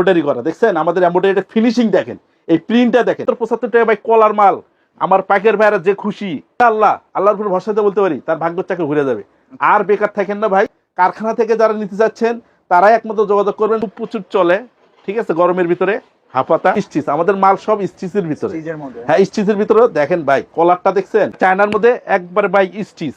Embroidery করা দেখছেন, আমাদের এমব্রয়ডারি ফিনিশিং দেখেন, এই প্রিন্টটা দেখেন। 75 টাকা ভাই কলার মাল, আমার পাইকার ভাইরা যে খুশি। আল্লাহর উপর ভরসাতে বলতে পারি তার ভাগ্যের চাকা ঘুরে যাবে। আর বেকার থাকেন না ভাই, কারখানা থেকে যারা নিতে যাচ্ছেন তারাই একমাত্র যোগাযোগ করবেন। খুব প্রচুর চলে, ঠিক আছে, গরমের ভিতরে হাফাতা স্টিচ, আমাদের মাল সব স্টিচের ভিতরে। হ্যাঁ, স্টিচের ভিতরে দেখেন ভাই, কলারটা দেখছেন চায়নার মধ্যে একবার ভাই স্টিচ,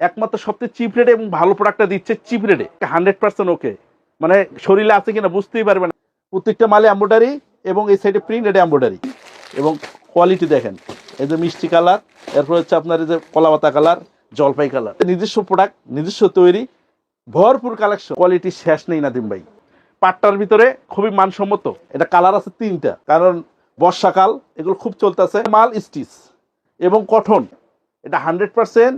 একমাত্র সবচেয়ে চিপ রেটে এবং ভালো প্রোডাক্টটা দিচ্ছে চিপ রেটে 100% ওকে, মানে শরীরে আছে কিনা বুঝতেই পারবেন। প্রত্যেকটা মালে এমব্রয়ডারি এবং এই সাইডে প্রিন্ট, এটা এমব্রয়ডারি এবং কোয়ালিটি দেখেন, এই যে মিষ্টি কালার, এরপর হচ্ছে আপনার এই যে কলাপাতা কালার, জলপাই কালার, নিজস্ব প্রোডাক্ট, নিজস্ব তৈরি, ভরপুর কালেকশন, কোয়ালিটি শেষ নেই নাদিম ভাই। পাটটার ভিতরে খুবই মানসম্মত, এটা কালার আছে 3টা, কারণ বর্ষাকাল এগুলো খুব চলতেছে। মাল স্টিচ এবং কটন, এটা 100%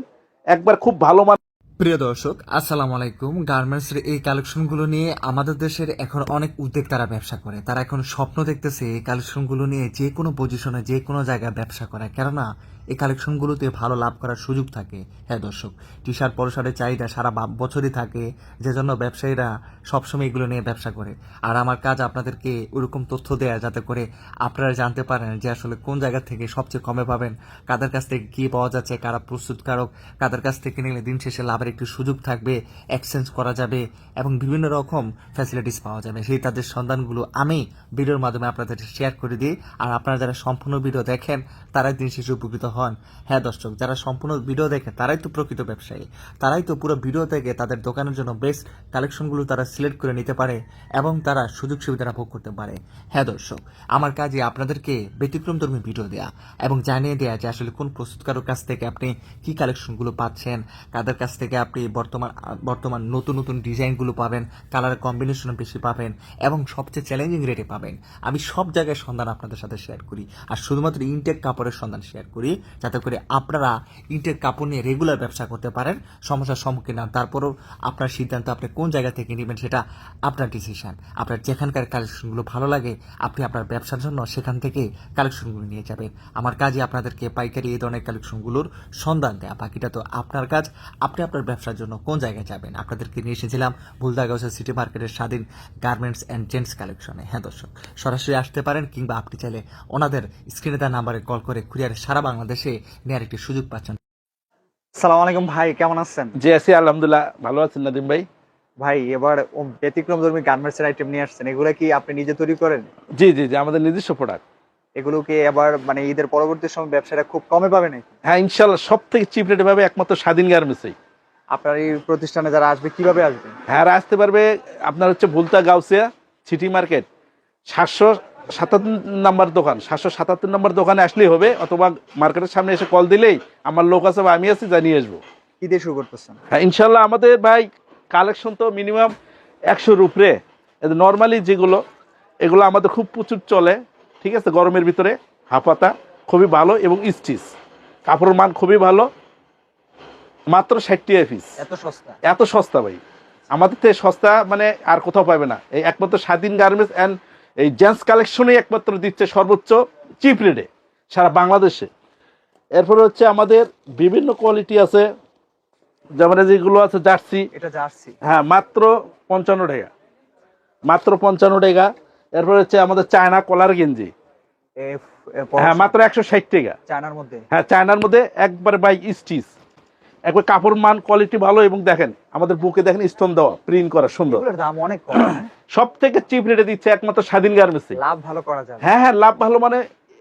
একবার খুব ভালো মান। প্রিয় দর্শক, আসসালামু আলাইকুম। গার্মেন্টসের এই কালেকশনগুলো নিয়ে আমাদের দেশের এখন অনেক উদ্যোক্তারা ব্যবসা করে। তারা এখন স্বপ্ন দেখতেছে এই কালেকশনগুলো নিয়ে যে কোনো পজিশনে যে কোনো জায়গায় ব্যবসা করা, কেননা এই কালেকশনগুলোতে ভালো লাভ করার সুযোগ থাকে। হ্যাঁ দর্শক, টি শার্ট পলোশার্টের চাহিদা সারা বছরই থাকে, যে জন্য ব্যবসায়ীরা সবসময় এগুলো নিয়ে ব্যবসা করে। আর আমার কাজ আপনাদেরকে ওরকম তথ্য দেয়া, যাতে করে আপনারা জানতে পারেন যে আসলে কোন জায়গা থেকে সবচেয়ে কমে পাবেন, কাদের কাছ থেকে কী পাওয়া যাচ্ছে, কারা প্রস্তুতকারক, কাদের কাছ থেকে নিলে দিন শেষে লাভের একটি সুযোগ থাকবে, এক্সচেঞ্জ করা যাবে এবং বিভিন্ন রকম ফ্যাসিলিটিস পাওয়া যাবে। সেই তাদের সন্ধানগুলো আমি ভিডিওর মাধ্যমে আপনাদের শেয়ার করে দিই। আর আপনারা যারা সম্পূর্ণ ভিডিও দেখেন তারাই দিন শেষে উপকৃত হন। হ্যাঁ দর্শক, যারা সম্পূর্ণ ভিডিও দেখে তারাই তো প্রকৃত ব্যবসায়ী, তারাই তো পুরো ভিডিও থেকে তাদের দোকানের জন্য বেস্ট কালেকশনগুলো তারা সিলেক্ট করে নিতে পারে এবং তারা সুযোগ সুবিধাটা ভোগ করতে পারে। হ্যাঁ দর্শক, আমার কাজে আপনাদেরকে ব্যতিক্রমধর্মী ভিডিও দেয়া এবং জানিয়ে দেয়া যে আসলে কোন প্রস্তুতকারক কাছ থেকে আপনি কি কালেকশনগুলো পাচ্ছেন, কাদের কাছ থেকে আপনি বর্তমান নতুন নতুন ডিজাইনগুলো পাবেন, কালারের কম্বিনেশন বেশি পাবেন এবং সবচেয়ে চ্যালেঞ্জিং রেটে পাবেন। আমি সব জায়গায় সন্ধান আপনাদের সাথে শেয়ার করি, আর শুধুমাত্র ইনটেক কাপড়ের সন্ধান শেয়ার করি, যাতে করে আপনারা ইনটেক কাপড় নিয়ে রেগুলার ব্যবসা করতে পারেন, সমস্যার সম্মুখীন না। তারপরেও আপনার সিদ্ধান্ত, আপনি কোন জায়গা থেকে নেবেন সেটা আপনার ডিসিশন। আপনার যেখানকার কালেকশনগুলো ভালো লাগে আপনি আপনার ব্যবসার জন্য সেখান থেকে কালেকশনগুলো নিয়ে যাবেন। আমার কাজই আপনাদেরকে পাইকারি এই ধরনের কালেকশনগুলোর সন্ধান দেয়া, বাকিটা তো আপনার কাজ। আপনি আপনার ব্যবসার জন্য কোন জায়গায় যাবেন। আপনাদেরকে নিয়ে এসেছিলাম বুলদাগাউসের সিটি মার্কেটের স্বাধীন গার্মেন্টস অ্যান্ড জেন্টস কালেকশনে। হ্যাঁ দর্শক, সরাসরি আসতে পারেন, কিংবা আপনি চাইলে ওনাদের স্ক্রিনে দেওয়া নাম্বারে কল করে কুরিয়ারে সারা বাংলাদেশে নেওয়ার একটি সুযোগ পাচ্ছেন। সালাম আলাইকুম ভাই, কেমন আছেন? জি আছি আলহামদুলিল্লাহ, ভালো আছেন নাদিম ভাই? ভাই এবার ব্যতিক্রমধর্মী গার্মেন্টসের আইটেম নিয়ে আসছেন, এগুলো কি আপনি নিজে তৈরি করেন? জি জি জি, আমাদের নিজস্ব প্রোডাক্ট। এগুলো কি এবার মানে ঈদের পরবর্তী সময় ব্যবসাটা খুব কমে পাবে নাকি? হ্যাঁ ইনশাল্লাহ, সব থেকে চিপ রেটে পাবে একমাত্র স্বাধীন গার্মেন্টসেই। আপনার এই প্রতিষ্ঠানে যারা আসবে কিভাবে আসবে? হ্যাঁ আসতে পারবে, আপনার হচ্ছে Bhulta Gausia city market 777 number দোকান, 777 নাম্বার দোকানে আসলেই হবে, অথবা মার্কেটের সামনে এসে কল দিলেই আমার লোক আছে বা আমি আছি, জানিয়ে আসবো। কি দিয়ে শুরু করতেছেন? হ্যাঁ ইনশাল্লাহ, আমাদের ভাই কালেকশন তো মিনিমাম 100-র উপরে। নর্মালি যেগুলো, এগুলো আমাদের খুব প্রচুর চলে, ঠিক আছে, গরমের ভিতরে হাফাতা খুবই ভালো এবং স্টিচ, কাপড়ের মান খুবই ভালো, মাত্র 60 টাকা পিস। এত সস্তা? এত সস্তা ভাই, আমাদের থেকে সস্তা মানে আর কোথাও পাবে না। এই একমাত্র স্বাধীন গার্মেন্টস অ্যান্ড এই জেন্টস কালেকশনেই একমাত্র দিচ্ছে সর্বোচ্চ চিপ রেটে সারা বাংলাদেশে। এরপরে হচ্ছে আমাদের বিভিন্ন কোয়ালিটি আছে, যেমন যেগুলো আছে জার্সি, এটা জার্সি? হ্যাঁ মাত্র 55 টাকা, মাত্র 55 টাকা। এরপর হচ্ছে আমাদের চায়না কলার গেঞ্জি, হ্যাঁ মাত্র 160 টাকা। চায়নার মধ্যে? হ্যাঁ চায়নার মধ্যে একবার বাই স্টিচ, একবার কাপড় মান কোয়ালিটি ভালো এবং দেখেন আমাদের বুকে দেখেন স্টোন দেওয়া, প্রিন্ট করা সুন্দর। এগুলোর দাম অনেক কম। সব থেকে চিপ রেটে দিচ্ছে একমাত্র স্বাধীন গার্মেন্টসে। লাভ ভালো করা যাবে? হ্যাঁ হ্যাঁ, লাভ ভালো, মানে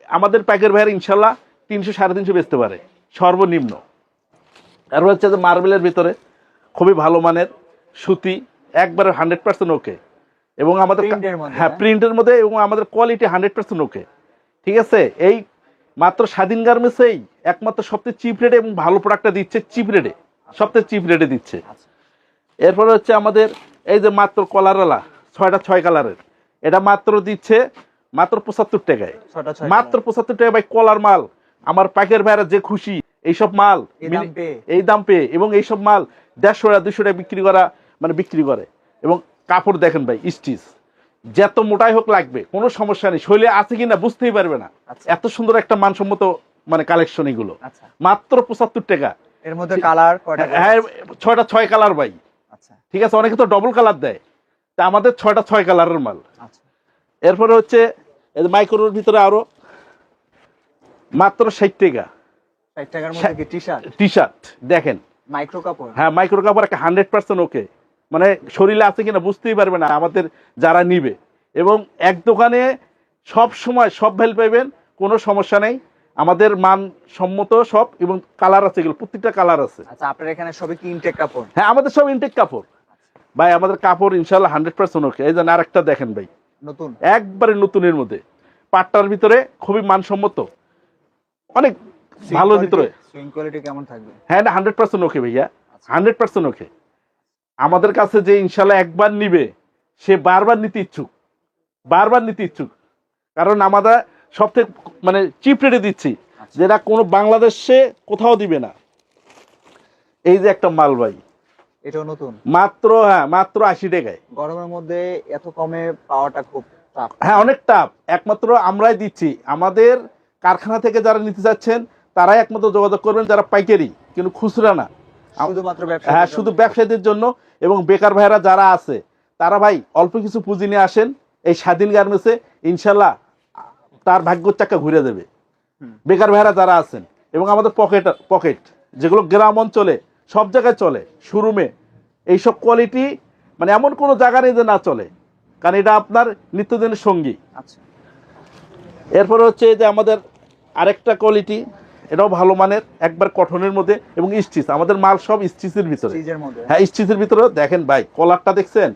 আমাদের প্যাকের ভাইয়ের ইনশাল্লাহ 300-350 বেচতে পারে সর্বনিম্ন। আর হচ্ছে যে মার্বেলের ভিতরে খুবই ভালো মানের সুতি, একবারে 100% ওকে, এবং আমাদের হ্যাঁ প্রিন্টের মধ্যে, এবং আমাদের কোয়ালিটি 100% ওকে, ঠিক আছে। এই মাত্র স্বাধীন গার্মেন্টসেই একমাত্র সবচেয়ে চিপ রেটে এবং ভালো প্রোডাক্টটা দিচ্ছে চিপ রেটে, সবচেয়ে চিপ রেটে দিচ্ছে। এরপরে হচ্ছে আমাদের এই যে মাত্র কলারওয়ালা 6 কালারের, এটা মাত্র দিচ্ছে মাত্র 75 টাকায়, মাত্র 75 টাকা ভাই। কলার মাল, আমার পাইকার ভাইরা যে খুশি, এইসব মাল এই দাম পেয়ে, এবং এইসব মাল 150 টাকা 200 টাকা বিক্রি করে। এবং কাপড় দেখেন ভাই, স্টিচ যত মোটাই হোক লাগবে, কোনো সমস্যা নেই, শৈলে আছে কিনা বুঝতেই পারবে না। এত সুন্দর একটা মানসম্মত মানে কালেকশন এগুলো, মাত্র 75 টাকা। এর মধ্যে কালার হ্যাঁ 6 কালার ভাই, ঠিক আছে। অনেকে তো ডবল কালার দেয়, তা আমাদের 6 কালারের মাল। এরপরে হচ্ছে এই যে মাইক্রোর ভিতরে আরো মাত্র 60 টাকা 60 টাকার মধ্যে কি টি শার্ট টি শার্ট দেখেন। মাইক্রো কাপড়? হ্যাঁ মাইক্রো কাপড় একটা 100% ওকে, মানে শরীরে আছে কিনা বুঝতেই পারবে না আমাদের যারা নিবে। এবং এক দোকানে সব সময় সব ভ্যাল পাইবেন, কোনো সমস্যা নেই, আমাদের মান সম্মত সব, এবং কালার আছে, এগুলো প্রত্যেকটা কালার আছে। আচ্ছা, আপনার এখানে সবই কি ইনটেক কাপড়? হ্যাঁ আমাদের সব ইনটেক কাপড় ভাই, আমাদের কাপড় ইনশাল্লাহ 100% ওকে। এই যে আরেকটা দেখেন ভাই, নতুন, একবারে নতুনের মধ্যে, পাটটার ভিতরে খুবই মানসম্মত, অনেক ভালো ভিতরে। সুইং কোয়ালিটি কেমন থাকবে? হ্যাঁ 100% ওকে ভাইয়া, 100% ওকে। আমাদের কাছে যে ইনশাল্লাহ একবার নিবে সে বারবার নিতে ইচ্ছুক, বারবার নিতে ইচ্ছুক, কারণ আমরা সব থেকে মানে চিপ রেটে দিচ্ছি, যেটা কোনো বাংলাদেশে কোথাও দিবে না। এই যে একটা মাল ভাই, এটাও নতুন, মাত্র মাত্র 80 টাকায়। গরমের মধ্যে এত কমে পাওয়াটা খুব টাফ। হ্যাঁ অনেক টাফ, একমাত্র আমরাই দিচ্ছি। আমাদের কারখানা থেকে যারা নিতে চাচ্ছেন তারাই একমাত্র যোগাযোগ করবেন, যারা পাইকারি, কিন্তু খুচরা না। শুধুমাত্র ব্যবসা? হ্যাঁ শুধু ব্যবসায়ীদের জন্য। এবং বেকার ভাইরা যারা আছে তারা ভাই অল্প কিছু পুঁজি নিয়ে আসেন এই স্বাধীন গার্মেন্টসে, ইনশাল্লাহ তার ভাগ্যের চাকা ঘুরে দেবে। বেকার ভাইরা যারা আছেন, এবং আমাদের পকেট যেগুলো গ্রাম অঞ্চলে সব জায়গায় চলে, শোরুমে এইসব কোয়ালিটি মানে এমন কোনো জায়গা নেই যে না চলে, কারণ এটা আপনার নিত্যদিনের সঙ্গী। আচ্ছা, এরপরে হচ্ছে যে আমাদের আরেকটা কোয়ালিটি, এটাও ভালো মানের, একবার কটনের মধ্যে, এবং স্টিচ, আমাদের মাল সব স্টিচের ভিতরে। স্টিচের মধ্যে? হ্যাঁ স্টিচের ভিতরে। দেখেন ভাই কলারটা দেখছেন,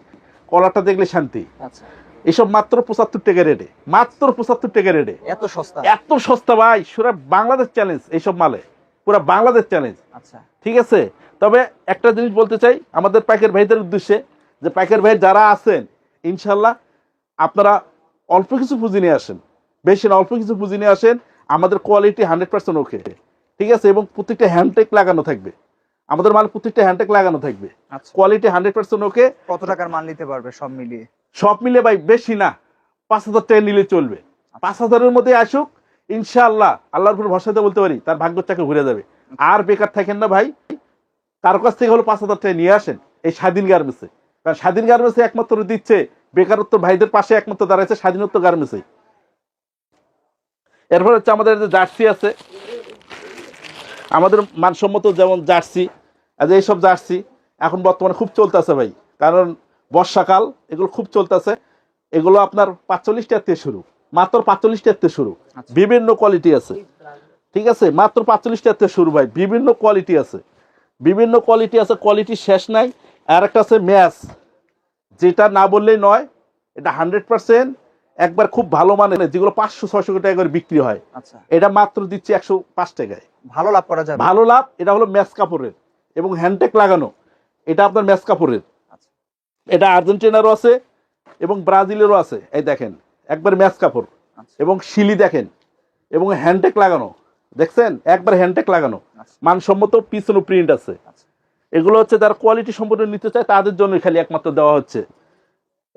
কলারটা দেখলে শান্তি। আচ্ছা, এসব মাত্র 75 টাকা রেটে, মাত্র 75 টাকা রেটে। এত সস্তা? এত সস্তা ভাই, পুরা বাংলাদেশ চ্যালেঞ্জ এইসব মালে, পুরা বাংলাদেশ চ্যালেঞ্জ। আচ্ছা, ঠিক আছে। তবে একটা জিনিস বলতে চাই আমাদের পাইকার ভাইদের উদ্দেশ্যে, যে পাইকার ভাই যারা আছেন ইনশাল্লাহ আপনারা অল্প কিছু পুঁজি নিয়ে আসেন, বেশি না, অল্প কিছু পুঁজি নিয়ে আসেন, আমাদের কোয়ালিটি 100% ওকে। ঠিক আছে। এবং প্রত্যেকটা হ্যান্ডটেক লাগানো থাকবে, আমাদের মাল প্রত্যেকটা হ্যান্ডটেক লাগানো থাকবে, আচ্ছা। কোয়ালিটি 100% ওকে। কত টাকার মাল নিতে পারবে সব মিলিয়ে? সব মিলে ভাই বেশি না, 5000 টাকা নিলে চলবে। 5000-এর মধ্যে আসুক ইনশাআল্লাহ, আল্লাহর উপর ভরসাতে বলতে পারি তার ভাগ্যের চাকা ঘুরে যাবে। আর বেকার থাকেন না ভাই, তার কাছ থেকে হলো 5000 টাকা নিয়ে আসেন এই স্বাধীন গার্মেন্টসে, কারণ স্বাধীন গার্মেন্টসে একমাত্র দিচ্ছে, বেকারত্ব ভাইদের পাশে একমাত্র দাঁড়াচ্ছে স্বাধীনত্ব গার্মেন্টসে। এরপর হচ্ছে আমাদের যে জার্সি আছে, আমাদের মানসম্মত যেমন জার্সি, এইসব জার্সি এখন বর্তমানে খুব চলতেছে ভাই, কারণ বর্ষাকাল, এগুলো খুব চলতেছে। এগুলো আপনার 45 টাকা থেকে শুরু, মাত্র 45 টাকা থেকে শুরু, বিভিন্ন কোয়ালিটি আছে। ঠিক আছে, মাত্র 45 টাকা থেকে শুরু ভাই, বিভিন্ন কোয়ালিটি আছে, বিভিন্ন কোয়ালিটি আছে, কোয়ালিটি শেষ নাই। আর একটা আছে ম্যাচ, যেটা না বললেই নয়, এটা 100% একবার খুব ভালো মানের, যেগুলো 500-600 টাকা করে বিক্রি হয়। আচ্ছা, এটা মাত্র দিচ্ছি 105 টাকায়। ভালো লাভ করা যাবে? ভালো লাভ। এটা হলো ম্যাচ কাপড়ের এবং হ্যান্ডটেক লাগানো, এটা আপনার ম্যাচ কাপড়ের। আচ্ছা, এটা আর্জেন্টিনারও আছে এবং ব্রাজিলেরও আছে। এই দেখেন একবার ম্যাচ কাপড়, আচ্ছা, এবং শিলি দেখেন, এবং হ্যান্ডটেক লাগানো, দেখছেন একবার হ্যান্ডটেক লাগানো, আচ্ছা, মানসম্মত পিছনে প্রিন্ট আছে। আচ্ছা। এগুলো হচ্ছে যারা কোয়ালিটি সম্পূর্ণ নিতে চায় তাদের জন্য খালি একমাত্র দেওয়া হচ্ছে,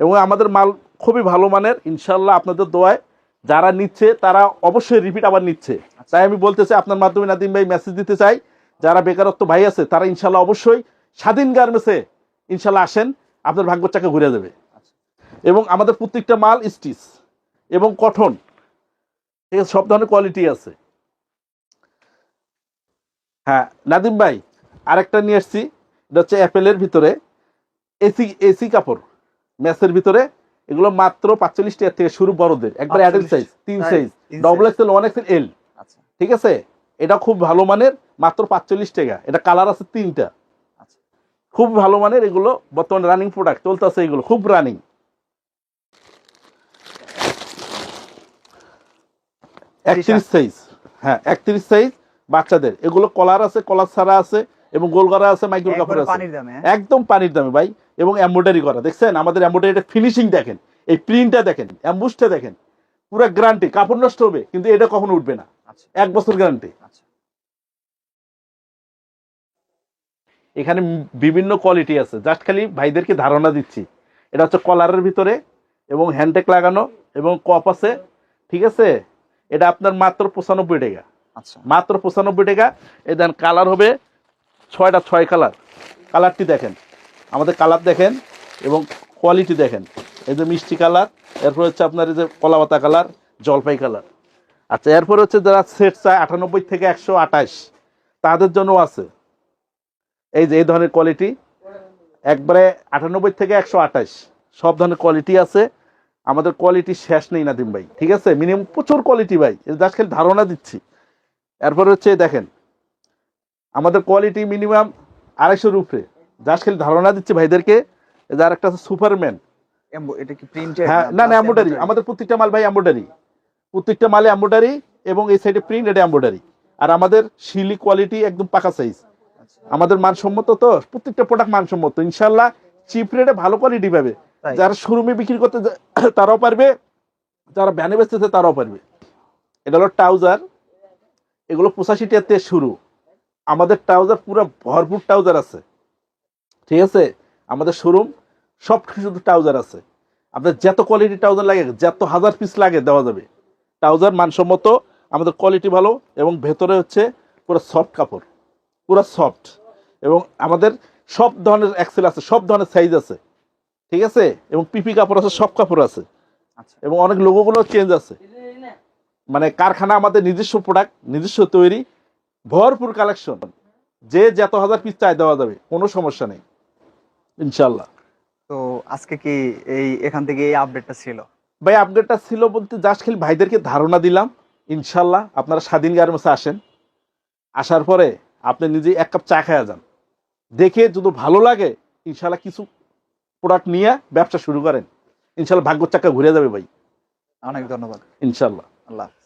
এবং আমাদের মাল খুবই ভালো মানের ইনশাল্লাহ। আপনাদের দোয়ায় যারা নিচ্ছে তারা অবশ্যই রিপিট আবার নিচ্ছে। তাই আমি বলতে চাই আপনার মাধ্যমে নাদিম ভাই মেসেজ দিতে চাই, যারা বেকারত্ব ভাই আছে তারা ইনশাল্লাহ অবশ্যই স্বাধীন গার্মেন্টসে ইনশাল্লাহ আসেন, আপনার ভাগ্যের চাকা ঘুরে যাবে। এবং আমাদের প্রত্যেকটা মাল স্টিচ এবং কটন, ঠিক আছে, সব ধরনের কোয়ালিটি আছে। হ্যাঁ নাদিম ভাই আরেকটা নিয়ে আসছি, এটা হচ্ছে অ্যাপেলের ভিতরে এসি কাপড়, ম্যাচের ভিতরে। এগুলো মাত্র 45 টাকা থেকে শুরু, বড়দের একবার adult size, 3 size, double XL, 1 XL, L. আচ্ছা, ঠিক আছে, এটা খুব ভালো মানের, মাত্র 45 টাকা। এটা কালার আছে 3টা, আচ্ছা, খুব ভালো মানের। এগুলো বর্তমানে রানিং প্রোডাক্ট চলতেছে, এগুলো খুব রানিং। 31 সাইজ, হ্যাঁ 31 সাইজ বাচ্চাদের। এগুলো কলার আছে, কলার ছাড়া আছে, এবং গোলগলা আছে, মাইক্রো কাপড় আছে, পানির দামে? একদম পানির দামে ভাই। এবং এমব্রয়ডারি করা, দেখছেন আমাদের এমব্রয়ডারি ফিনিশিং দেখেন, এই প্রিন্টটা দেখেন, অ্যাম্বুসটা দেখেন, পুরো গ্যারান্টি। কাপড় নষ্ট হবে কিন্তু এটা কখনো উঠবে না, আচ্ছা, 1 বছর গ্যারান্টি। আচ্ছা, এখানে বিভিন্ন কোয়ালিটি আছে, জাস্ট খালি ভাইদেরকে ধারণা দিচ্ছি। এটা হচ্ছে কলারের ভিতরে এবং হ্যান্ডটেক লাগানো এবং কপ আছে। ঠিক আছে, এটা আপনার মাত্র 95 টাকা, আচ্ছা, মাত্র 95 টাকা। এই দেন কালার হবে 6টা, 6 কালার। কালারটি দেখেন, আমাদের কালার দেখেন এবং কোয়ালিটি দেখেন, এই যে মিষ্টি কালার, এরপর হচ্ছে আপনার এই যে কলাপাতা কালার, জলপাই কালার। আচ্ছা, এরপর হচ্ছে যারা সেট চায় 98 থেকে 128 তাদের জন্য আছে এই যে এই ধরনের কোয়ালিটি, একবারে 98 থেকে 128 সব ধরনের কোয়ালিটি আছে। আমাদের কোয়ালিটি শেষ নেই নাদিম ভাই, ঠিক আছে? মিনিমাম প্রচুর কোয়ালিটি ভাই, জাস্ট খালি ধারণা দিচ্ছি। এরপর হচ্ছে দেখেন আমাদের কোয়ালিটি মিনিমাম 250-র উপরে, জাস্ট খালি ধারণা দিচ্ছি ভাইদেরকে। যার একটা আছে সুপারম্যান, এটা কি প্রিন্টেড? হ্যাঁ, না এমব্রয়ডারি, আমাদের প্রত্যেকটা মাল ভাই এমব্রয়ডারি, প্রত্যেকটা মালে এমব্রয়ডারি, এবং এই সাইডে প্রিন্ট, এটা এমব্রয়ডারি। আর আমাদের শিলি কোয়ালিটি একদম পাকা সাইজ, আমাদের মানসম্মত, তো প্রত্যেকটা প্রোডাক্ট মানসম্মত ইনশাল্লাহ। চিপ রেটে ভালো কোয়ালিটি পাবে, যারা শোরুমে বিক্রি করতে তারাও পারবে, যারা ভ্যানে বেচতেছে তারাও পারবে। এটা হলো ট্রাউজার, এগুলো 85 টাকা থেকে শুরু। আমাদের ট্রাউজার পুরো ভরপুর ট্রাউজার আছে, ঠিক আছে? আমাদের শোরুম সব শুধু ট্রাউজার আছে, আপনার যত কোয়ালিটি ট্রাউজার লাগে, যত 1000 পিস লাগে দেওয়া যাবে। ট্রাউজার মানসম্মত, আমাদের কোয়ালিটি ভালো, এবং ভেতরে হচ্ছে পুরো সফট কাপড়, পুরো সফট। এবং আমাদের সব ধরনের এক্সেল আছে, সব ধরনের সাইজ আছে, ঠিক আছে? এবং পিপি কাপড় আছে, সব কাপড় আছে। আচ্ছা, এবং অনেক লোগোগুলো চেঞ্জ আছে, মানে কারখানা আমাদের নিজস্ব প্রোডাক্ট, নিজস্ব তৈরি, ভরপুর কালেকশন। যে যত 1000 পিস চাই দেওয়া যাবে, কোনো সমস্যা নেই ইনশাল্লাহ। তো আজকে কি এখান থেকে এই আপডেটটা ছিল? ভাই আপডেটটা ছিল বলতে জাস্ট খালি ভাইদেরকে ধারণা দিলাম। ইনশাল্লাহ আপনারা স্বাধীন গার্মেন্টসে আসেন, আসার পরে আপনি নিজে এক কাপ চা খায়া যান, দেখে যদি ভালো লাগে ইনশাল্লাহ কিছু প্রোডাক্ট নিয়ে ব্যবসা শুরু করেন, ইনশাল্লাহ ভাগ্য চাকা ঘুরে যাবে ভাই, অনেক ধন্যবাদ। ইনশাল্লাহ। আল্লাহ হাফেজ।